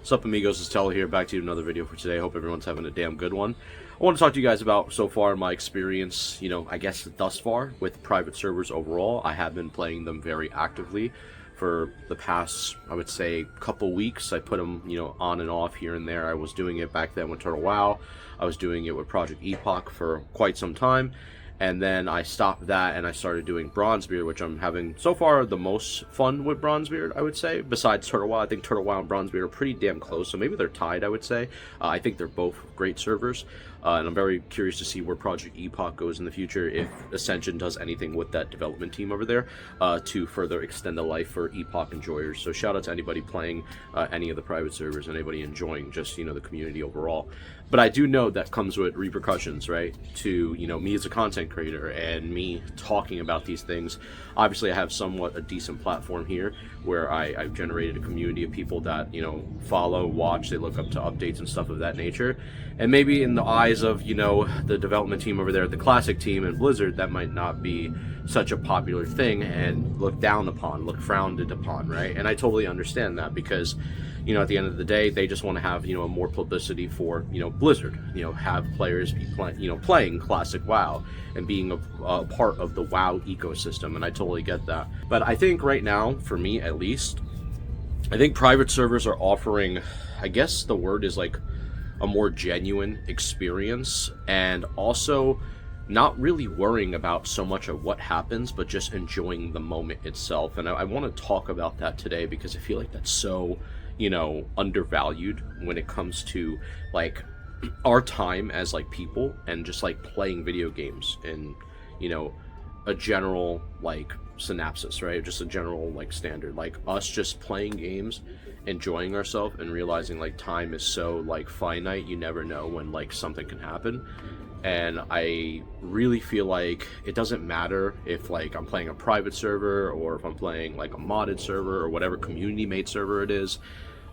What's up, amigos? It's Teller here, back to another video for today. Hope everyone's having a damn good one. I want to talk to you guys about, so far, my experience, I guess thus far, with private servers overall. I have been playing them very actively for the past, I would say, couple weeks. I put them, on and off here and there. I was doing it back then with Turtle WoW. I was doing it with Project Epoch for quite some time. And then I stopped that and I started doing Bronzebeard, which I'm having so far the most fun with Bronzebeard, I would say. Besides Turtle WoW, I think Turtle WoW and Bronzebeard are pretty damn close, so maybe they're tied, I would say. I think they're both great servers, and I'm very curious to see where Project Epoch goes in the future, if Ascension does anything with that development team over there to further extend the life for Epoch enjoyers. So shout out to anybody playing any of the private servers and anybody enjoying just, the community overall. But I do know that comes with repercussions, right, to, me as a content creator and me talking about these things. Obviously, I have somewhat a decent platform here where I've generated a community of people that, follow, watch, they look up to updates and stuff of that nature. And maybe in the eyes of, the development team over there, the classic team and Blizzard, that might not be such a popular thing and looked down upon, looked frowned upon, right? And I totally understand that because, at the end of the day, they just want to have, more publicity for, Blizzard, have players be playing classic WoW and being a part of the WoW ecosystem, and I totally get that. But I think right now, for me at least, I think private servers are offering, I guess the word is like a more genuine experience, and also not really worrying about so much of what happens, but just enjoying the moment itself. And I want to talk about that today because I feel like that's so, undervalued when it comes to, like, our time as, like, people and just, like, playing video games and, a general, like, synopsis, right? Just a general, like, standard. Like, us just playing games, enjoying ourselves, and realizing, like, time is so, like, finite, you never know when, like, something can happen. And I really feel like it doesn't matter if, like, I'm playing a private server or if I'm playing, like, a modded server or whatever community-made server it is.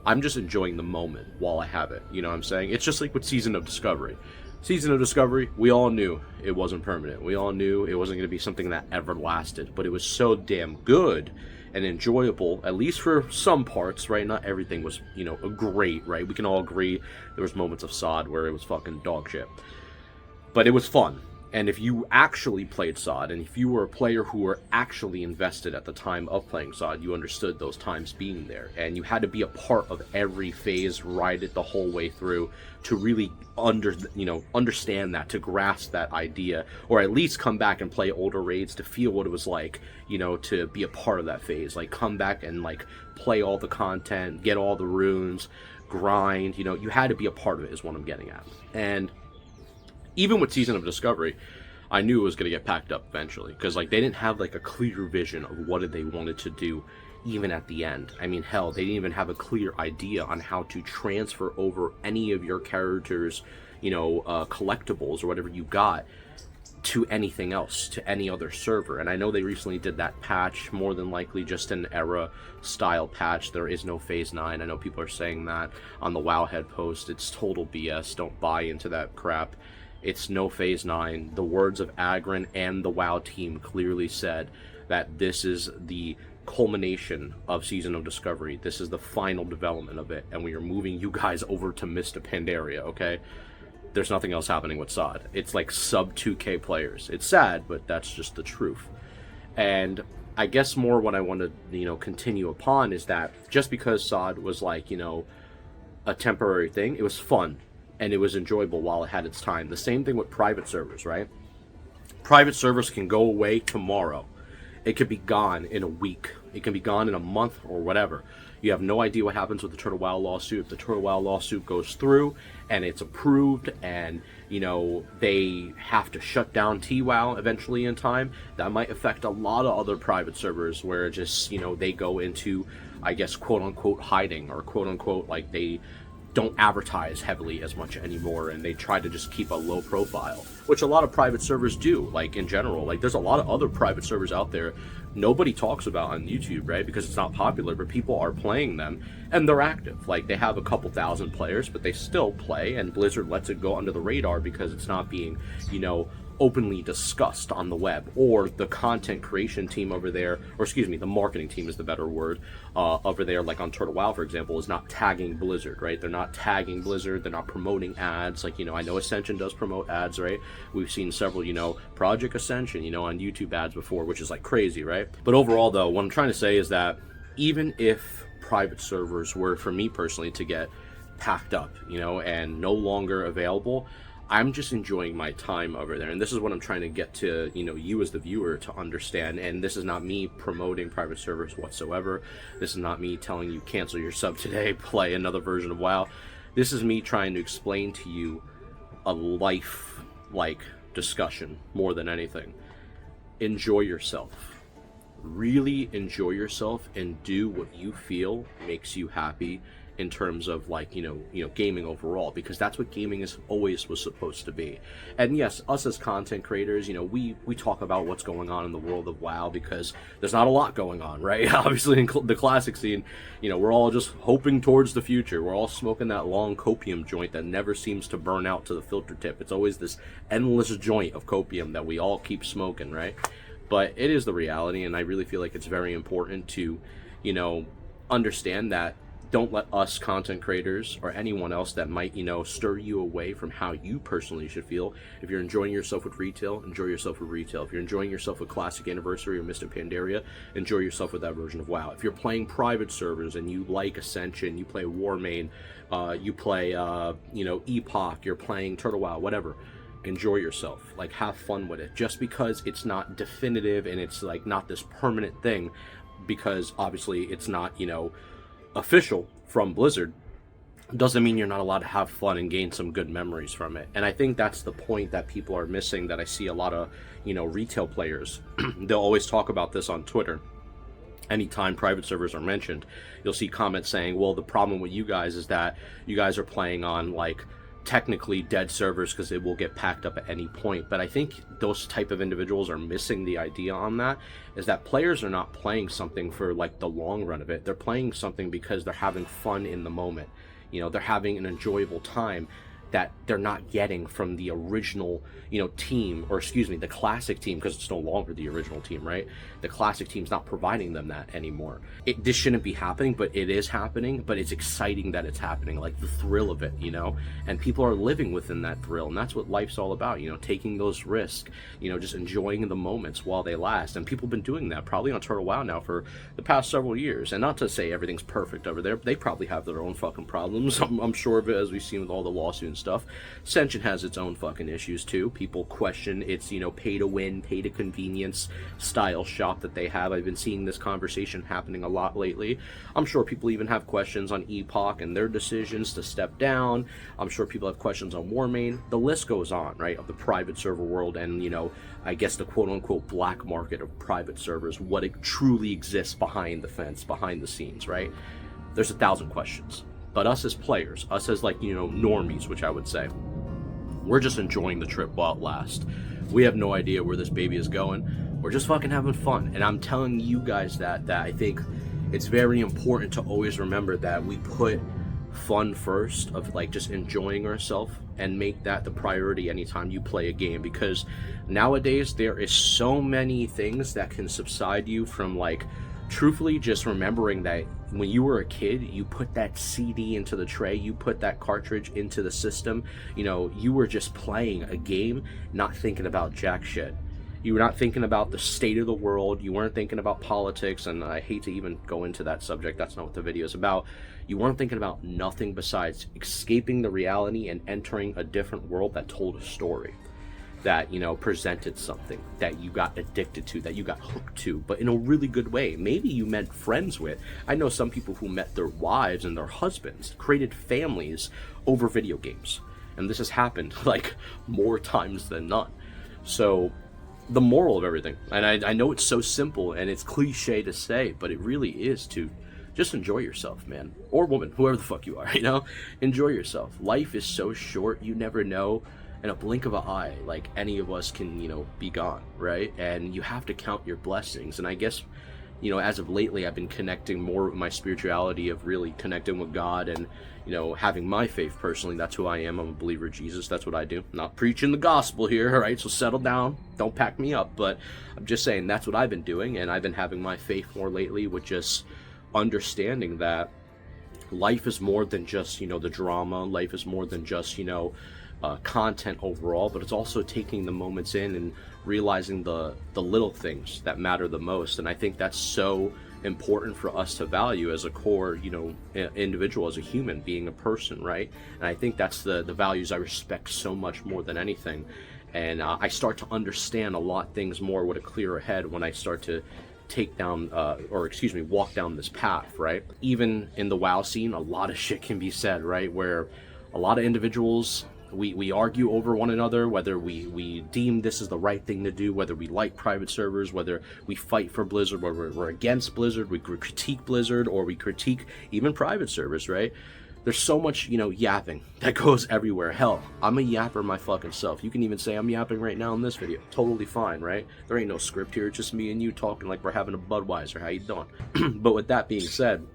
I'm just enjoying the moment while I have it. You know what I'm saying? It's just like with Season of Discovery. Season of Discovery, we all knew it wasn't permanent. We all knew it wasn't going to be something that ever lasted. But it was so damn good and enjoyable, at least for some parts, right? Not everything was, great, right? We can all agree there was moments of SOD where it was fucking dog shit. But it was fun. And if you actually played SOD, and if you were a player who were actually invested at the time of playing SOD, you understood those times being there. And you had to be a part of every phase, ride it the whole way through to really understand that, to grasp that idea, or at least come back and play older raids to feel what it was like, to be a part of that phase. Like, come back and, like, play all the content, get all the runes, grind, you had to be a part of it is what I'm getting at. And even with Season of Discovery, I knew it was going to get packed up eventually, because, like, they didn't have, like, a clear vision of what they wanted to do even at the end. I mean, hell, they didn't even have a clear idea on how to transfer over any of your characters', collectibles or whatever you got to anything else, to any other server. And I know they recently did that patch, more than likely just an era-style patch. There is no Phase 9. I know people are saying that on the Wowhead post. It's total BS. Don't buy into that crap. It's no Phase 9. The words of Agron and the WoW team clearly said that this is the culmination of Season of Discovery. This is the final development of it, and we are moving you guys over to Mist of Pandaria, okay? There's nothing else happening with SOD. It's like sub 2K players. It's sad, but that's just the truth. And I guess more what I want to, continue upon is that just because SOD was like, a temporary thing, it was fun. And it was enjoyable while it had its time. The same thing with private servers, right? Private servers can go away tomorrow. It could be gone in a week. It can be gone in a month or whatever. You have no idea what happens with the Turtle WoW lawsuit. If the Turtle WoW lawsuit goes through and it's approved and, they have to shut down TWoW eventually in time, that might affect a lot of other private servers where just, they go into, I guess, quote-unquote hiding, or quote-unquote, like, they don't advertise heavily as much anymore, and they try to just keep a low profile, which a lot of private servers do, like, in general. Like, there's a lot of other private servers out there nobody talks about on YouTube, right, because it's not popular, but people are playing them, and they're active. Like, they have a couple thousand players, but they still play, and Blizzard lets it go under the radar because it's not being, openly discussed on the web, or the content creation team over there, or excuse me, the marketing team is the better word, over there, like on Turtle WoW, for example, is not tagging Blizzard, right? They're not tagging Blizzard, they're not promoting ads, like, I know Ascension does promote ads, right? We've seen several, Project Ascension, on YouTube ads before, which is like crazy, right? But overall, though, what I'm trying to say is that even if private servers were, for me personally, to get packed up, and no longer available, I'm just enjoying my time over there. And this is what I'm trying to get to, you as the viewer to understand. And this is not me promoting private servers whatsoever. This is not me telling you cancel your sub today, play another version of WoW. This is me trying to explain to you a life-like discussion more than anything. Enjoy yourself. Really enjoy yourself and do what you feel makes you happy in terms of gaming overall, because that's what gaming is always was supposed to be. And yes, us as content creators, we talk about what's going on in the world of WoW because there's not a lot going on, right? Obviously in the classic scene, we're all just hoping towards the future. We're all smoking that long copium joint that never seems to burn out to the filter tip. It's always this endless joint of copium that we all keep smoking, right? But it is the reality, and I really feel like it's very important to, understand that. Don't let us content creators or anyone else that might, stir you away from how you personally should feel. If you're enjoying yourself with retail, enjoy yourself with retail. If you're enjoying yourself with Classic Anniversary or Mystic Pandaria, enjoy yourself with that version of WoW. If you're playing private servers and you like Ascension, you play Warmain, you play, Epoch, you're playing Turtle WoW, whatever, enjoy yourself. Like, have fun with it. Just because it's not definitive and it's, like, not this permanent thing, because obviously it's not, official from Blizzard, doesn't mean you're not allowed to have fun and gain some good memories from it. And I think that's the point that people are missing, that I see a lot of, retail players. They'll always talk about this on Twitter. Anytime private servers are mentioned, you'll see comments saying, well, the problem with you guys is that you guys are playing on, like, technically dead servers because it will get packed up at any point. But I think those type of individuals are missing the idea on that, is that players are not playing something for like the long run of it. They're playing something because they're having fun in the moment. They're having an enjoyable time that they're not getting from the original, team, or excuse me, the classic team, because it's no longer the original team, right? The classic team's not providing them that anymore. This shouldn't be happening, but it is happening, but it's exciting that it's happening, like the thrill of it, and people are living within that thrill, and that's what life's all about, taking those risks, just enjoying the moments while they last. And people have been doing that probably on Turtle WoW now for the past several years. And not to say everything's perfect over there, they probably have their own fucking problems. I'm sure of it, as we've seen with all the lawsuits stuff. Ascension has its own fucking issues too. People question its, pay to win, pay to convenience style shop that they have. I've been seeing this conversation happening a lot lately. I'm sure people even have questions on Epoch and their decisions to step down. I'm sure people have questions on Warmain. The list goes on, right, of the private server world and, I guess the quote-unquote black market of private servers, what it truly exists behind the fence, behind the scenes, right? There's 1,000 questions. But us as players, us as normies, which I would say, we're just enjoying the trip while it lasts. We have no idea where this baby is going. We're just fucking having fun. And I'm telling you guys that I think it's very important to always remember that we put fun first, of just enjoying ourselves, and make that the priority anytime you play a game, because nowadays there is so many things that can subside you from truthfully just remembering that when you were a kid, you put that CD into the tray, you put that cartridge into the system, you were just playing a game, not thinking about jack shit. You were not thinking about the state of the world. You weren't thinking about politics, and I hate to even go into that subject. That's not what the video is about. You weren't thinking about nothing besides escaping the reality and entering a different world that told a story, that, presented something that you got addicted to, that you got hooked to, but in a really good way. Maybe you met friends with. I know some people who met their wives and their husbands, created families over video games. And this has happened, more times than none. So, the moral of everything, and I know it's so simple and it's cliche to say, but it really is, to just enjoy yourself, man. Or woman, whoever the fuck you are, enjoy yourself. Life is so short, you never know. In a blink of an eye, any of us can, be gone, right? And you have to count your blessings. And I guess, you know, as of lately, I've been connecting more with my spirituality, of really connecting with God and, you know, having my faith personally. That's who I am. I'm a believer of Jesus. That's what I do. I'm not preaching the gospel here, all right? So settle down. Don't pack me up. But I'm just saying that's what I've been doing, and I've been having my faith more lately with just understanding that life is more than just, you know, the drama. Life is more than just, you know, content overall, but it's also taking the moments in and realizing the little things that matter the most. And I think that's so important for us to value as a core, you know, individual, as a human being, a person, right? And I think that's the values I respect so much more than anything. And I start to understand a lot things more with a clearer head when I start to take down, walk down this path, right? Even in the WoW scene, a lot of shit can be said, right? Where a lot of individuals, we argue over one another, whether we deem this is the right thing to do, whether we like private servers, whether we fight for Blizzard, whether we're against Blizzard, we critique Blizzard, or we critique even private servers, right? There's so much, you know, yapping that goes everywhere. Hell, I'm a yapper my fucking self. You can even say I'm yapping right now in this video. Totally fine, right? There ain't no script here. It's just me and you talking like we're having a Budweiser. How you doing? But with that being said,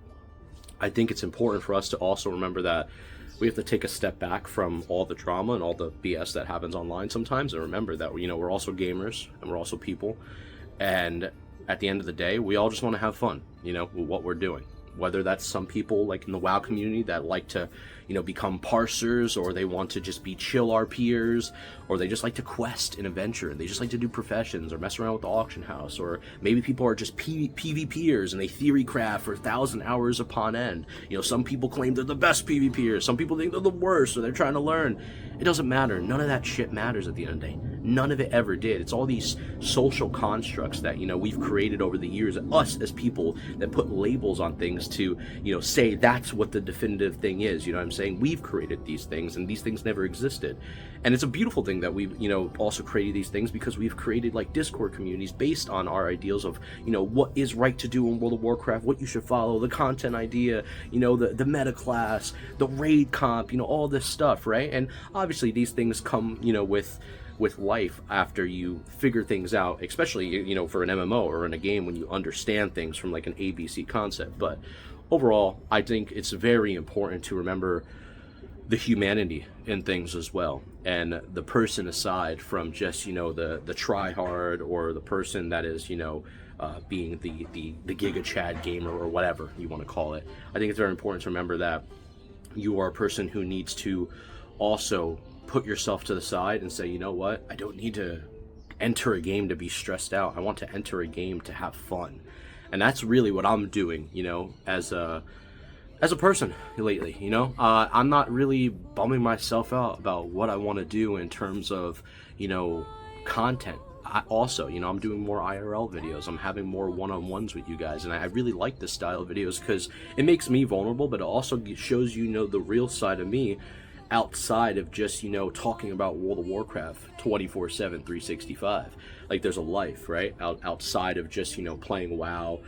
I think it's important for us to also remember that we have to take a step back from all the drama and all the BS that happens online sometimes, and remember that, you know, we're also gamers and we're also people. And at the end of the day, we all just want to have fun, you know, with what we're doing. Whether that's some people like in the WoW community that like to, you know, become parsers, or they want to just be chill RPers, or they just like to quest and adventure, and they just like to do professions or mess around with the auction house, or maybe people are just PvPers and they theory craft for 1,000 hours upon end. You know, some people claim they're the best PvPers, some people think they're the worst, or they're trying to learn. It doesn't matter. None of that shit matters at the end of the day. None of it ever did. It's all these social constructs that, you know, we've created over the years, us as people that put labels on things to, you know, say that's what the definitive thing is. You know what I'm saying? We've created these things, and these things never existed. And it's a beautiful thing that we've, you know, also created these things, because we've created like Discord communities based on our ideals of, you know, what is right to do in World of Warcraft, what you should follow, the content idea, you know, the meta class, the raid comp, you know, all this stuff, right? And obviously these things come, you know, with life after you figure things out, especially, you know, for an MMO or in a game, when you understand things from like an ABC concept. But overall, I think it's very important to remember the humanity in things as well, and the person aside from just, you know, the try hard, or the person that is, you know, being the Giga Chad gamer, or whatever you want to call it. I think it's very important to remember that you are a person who needs to also put yourself to the side and say, you know what, I don't need to enter a game to be stressed out. I want to enter a game to have fun. And that's really what I'm doing, you know, as a person lately. You know, I'm not really bumming myself out about what I want to do in terms of, you know, content. I also, you know, I'm doing more IRL videos. I'm having more one-on-ones with you guys, and I really like this style of videos because it makes me vulnerable, but it also shows, you know, the real side of me outside of just, you know, talking about World of Warcraft 24/7, 365. Like, there's a life, right? Outside of just, you know, playing WoW.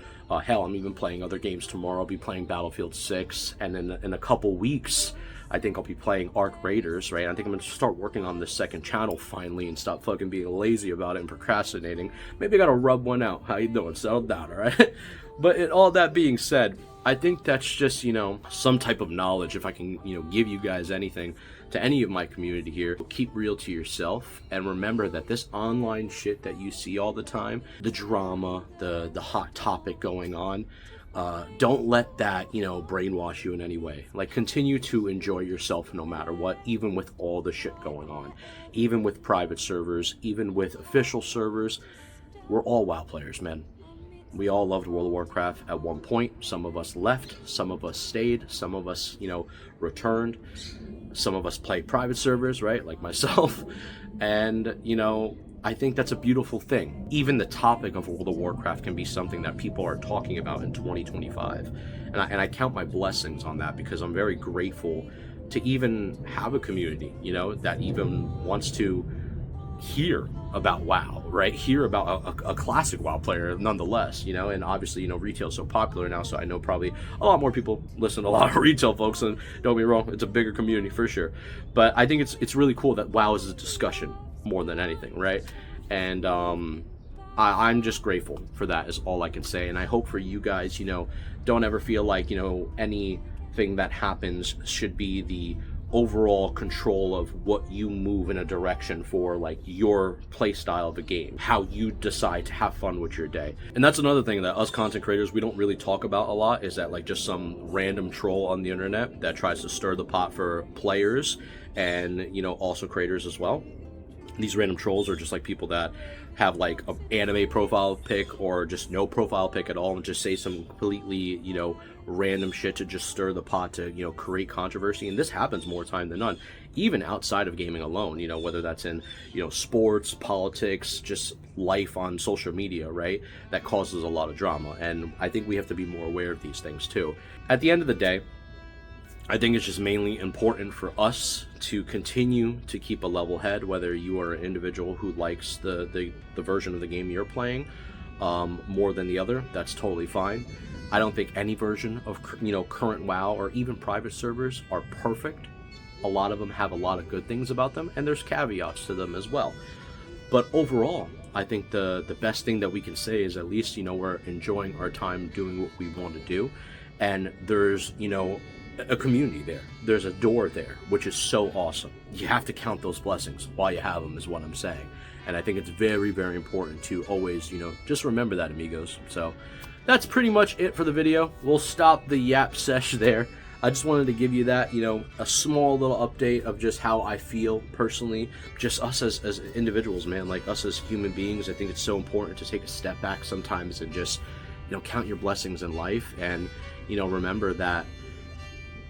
Hell, I'm even playing other games tomorrow. I'll be playing Battlefield 6, and then in a couple weeks, I think I'll be playing Arc Raiders, right? I think I'm going to start working on this second channel finally and stop fucking being lazy about it and procrastinating. Maybe I got to rub one out. How you doing? Settle down, all right? But all that being said, I think that's just, you know, some type of knowledge, if I can, you know, give you guys anything to any of my community here. Keep real to yourself, and remember that this online shit that you see all the time, the drama, the hot topic going on, don't let that, you know, brainwash you in any way. Like, continue to enjoy yourself no matter what, even with all the shit going on, even with private servers, even with official servers. We're all WoW players, man. We all loved World of Warcraft at one point. Some of us left, some of us stayed, some of us, you know, returned. Some of us played private servers, right, like myself. And, you know, I think that's a beautiful thing. Even the topic of World of Warcraft can be something that people are talking about in 2025. And I count my blessings on that, because I'm very grateful to even have a community, you know, that even wants to hear about WoW, right? Hear about a classic WoW player nonetheless, you know. And obviously, you know, retail's so popular now, so I know probably a lot more people listen to a lot of retail folks, and don't get me wrong, it's a bigger community for sure. But I think it's really cool that WoW is a discussion more than anything, right? And I'm just grateful for that is all I can say. And I hope for you guys, you know, don't ever feel like, you know, anything that happens should be the overall control of what you move in a direction for, like your play style of a game, how you decide to have fun with your day. And that's another thing that us content creators, we don't really talk about a lot, is that like just some random troll on the internet that tries to stir the pot for players and, you know, also creators as well. These random trolls are just like people that have like an anime profile pic or just no profile pic at all and just say some completely, you know, random shit to just stir the pot to, you know, create controversy. And this happens more time than none, even outside of gaming alone, you know, whether that's in, you know, sports, politics, just life on social media, right? That causes a lot of drama. And I think we have to be more aware of these things too. At the end of the day, I think it's just mainly important for us to continue to keep a level head, whether you are an individual who likes the version of the game you're playing more than the other. That's totally fine. I don't think any version of, you know, current WoW or even private servers are perfect. A lot of them have a lot of good things about them, and there's caveats to them as well. But overall, I think the best thing that we can say is at least, you know, we're enjoying our time doing what we want to do, and there's, you know, a community there. There's a door there, which is so awesome. You have to count those blessings while you have them, is what I'm saying. And I think it's very, very important to always, you know, just remember that, amigos. So that's pretty much it for the video. We'll stop the yap sesh there. I just wanted to give you that, you know, a small little update of just how I feel personally. Just us as individuals, man, like us as human beings. I think it's so important to take a step back sometimes and just, you know, count your blessings in life and, you know, remember that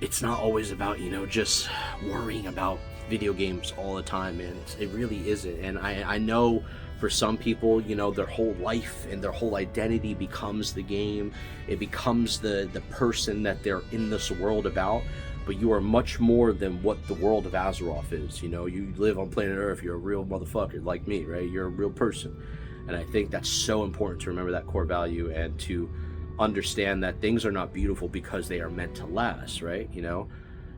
it's not always about, you know, just worrying about video games all the time, man. It really isn't. And I know for some people, you know, their whole life and their whole identity becomes the game. It becomes the person that they're in this world about. But you are much more than what the world of Azeroth is. You know, you live on planet Earth. You're a real motherfucker like me, right? You're a real person. And I think that's so important to remember that core value and to understand that things are not beautiful because they are meant to last, right? You know,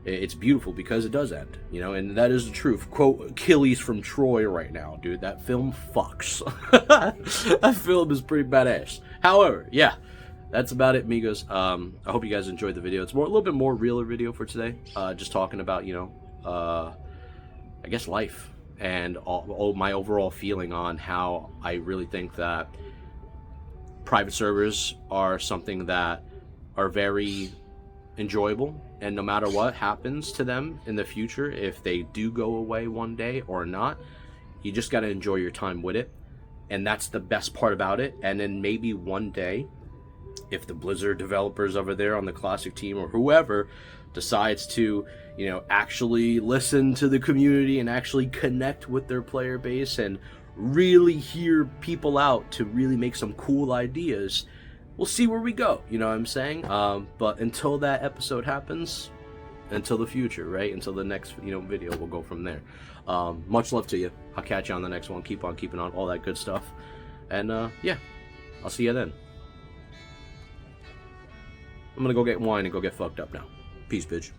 it's beautiful because it does end, you know, and that is the truth. Quote Achilles from Troy right now, dude. That film fucks. That film is pretty badass. However, yeah, that's about it, amigos. I hope you guys enjoyed the video. It's a little bit more realer video for today. Just talking about, you know, I guess life and all my overall feeling on how I really think that private servers are something that are very enjoyable, and no matter what happens to them in the future, if they do go away one day or not, you just got to enjoy your time with it, and that's the best part about it. And then maybe one day, if the Blizzard developers over there on the Classic team or whoever decides to, you know, actually listen to the community and actually connect with their player base and really hear people out to really make some cool ideas, we'll see where we go, you know what I'm saying? But until that episode happens, until the future, right? Until the next, you know, video, we'll go from there. Much love to you. I'll catch you on the next one. Keep on keeping on, all that good stuff. And yeah, I'll see you then. I'm gonna go get wine and go get fucked up now. Peace, bitch.